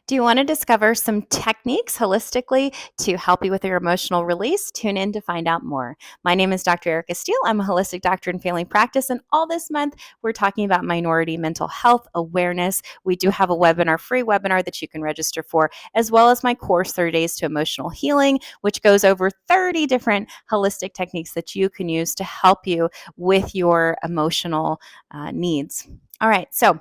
Do you want to discover some techniques holistically to help you with your emotional release? Tune in to find out more. My name is Dr. Erica Steele. I'm a holistic doctor in family practice, and all this month we're talking about minority mental health awareness. We do have a webinar, free webinar that you can register for, as well as my course, 30 Days to Emotional Healing, which goes over 30 different holistic techniques that you can use to help you with your emotional needs. All right, so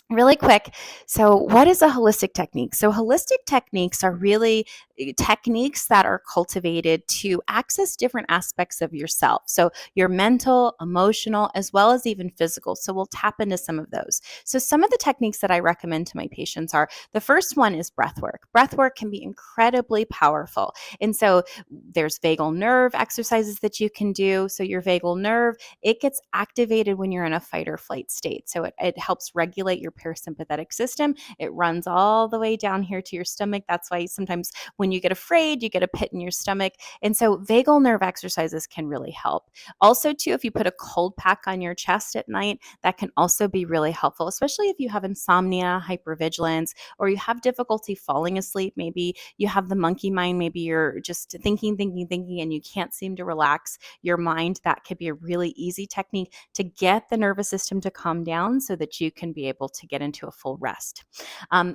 really quick. So, what is a holistic technique? So, holistic techniques are really techniques that are cultivated to access different aspects of yourself. So, your mental, emotional, as well as even physical. So, we'll tap into some of those. So, some of the techniques that I recommend to my patients are the first one is breath work. Breath work can be incredibly powerful. And so, there's vagal nerve exercises that you can do. So, your vagal nerve, it gets activated when you're in a fight or flight state. So, it helps regulate your parasympathetic system. It runs all the way down here to your stomach. That's why sometimes when you get afraid, you get a pit in your stomach. And so vagal nerve exercises can really help. Also, too, if you put a cold pack on your chest at night, that can also be really helpful, especially if you have insomnia, hypervigilance, or you have difficulty falling asleep. Maybe you have the monkey mind. Maybe you're just thinking, and you can't seem to relax your mind. That could be a really easy technique to get the nervous system to calm down so that you can be able to get into a full rest.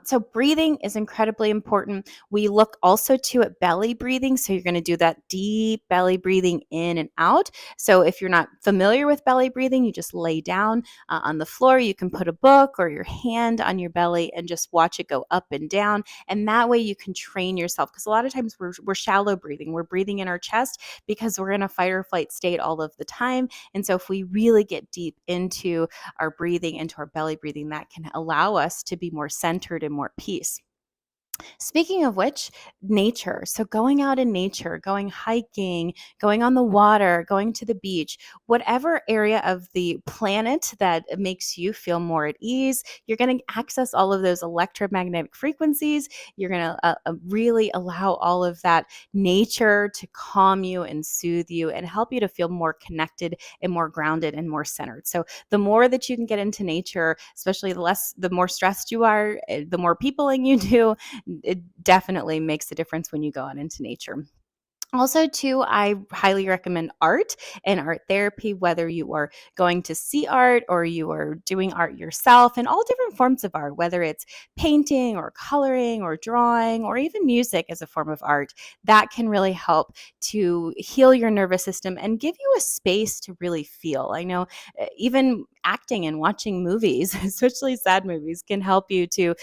So breathing is incredibly important. We look also too at belly breathing. So you're going to do that deep belly breathing in and out. So if you're not familiar with belly breathing, you just lay down on the floor. You can put a book or your hand on your belly and just watch it go up and down. And that way you can train yourself, because a lot of times we're shallow breathing. We're breathing in our chest because we're in a fight or flight state all of the time. And so if we really get deep into our breathing, into our belly breathing, that can allow us to be more centered and more peace. Speaking of which, nature. So going out in nature, going hiking, going on the water, going to the beach, whatever area of the planet that makes you feel more at ease, you're going to access all of those electromagnetic frequencies. You're going to really allow all of that nature to calm you and soothe you and help you to feel more connected and more grounded and more centered. So the more that you can get into nature, especially the more stressed you are, the more peopling you do, it definitely makes a difference when you go out into nature. Also, too, I highly recommend art and art therapy, whether you are going to see art or you are doing art yourself, and all different forms of art, whether it's painting or coloring or drawing or even music as a form of art. That can really help to heal your nervous system and give you a space to really feel. I know even acting and watching movies, especially sad movies, can help you to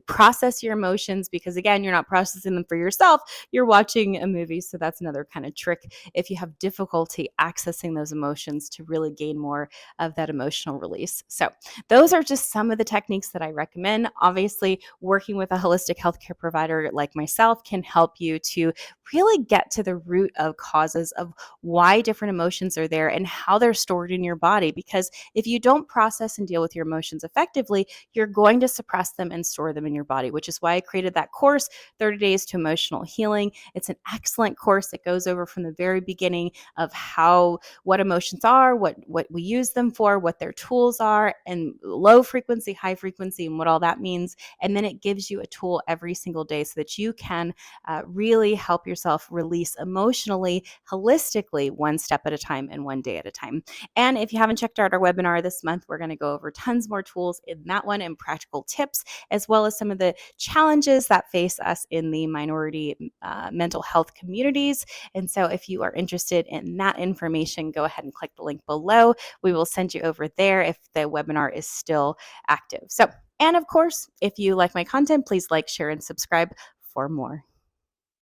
process your emotions, because again, you're not processing them for yourself, you're watching a movie. So that's another kind of trick if you have difficulty accessing those emotions, to really gain more of that emotional release. So those are just some of the techniques that I recommend. Obviously, working with a holistic healthcare provider like myself can help you to really get to the root of causes of why different emotions are there and how they're stored in your body. Because if you don't process and deal with your emotions effectively, you're going to suppress them and store them in your body, which is why I created that course, 30 Days to Emotional Healing. It's an excellent course that goes over from the very beginning of what emotions are, what we use them for, what their tools are, and low frequency, high frequency, and what all that means. And then it gives you a tool every single day so that you can really help yourself release emotionally, holistically, one step at a time and one day at a time. And if you haven't checked out our webinar this month, we're going to go over tons more tools in that one and practical tips, as well as some of the challenges that face us in the minority mental health communities. And so if you are interested in that information, go ahead and click the link below. We will send you over there if the webinar is still active. So, and of course, if you like my content, please like, share, and subscribe for more.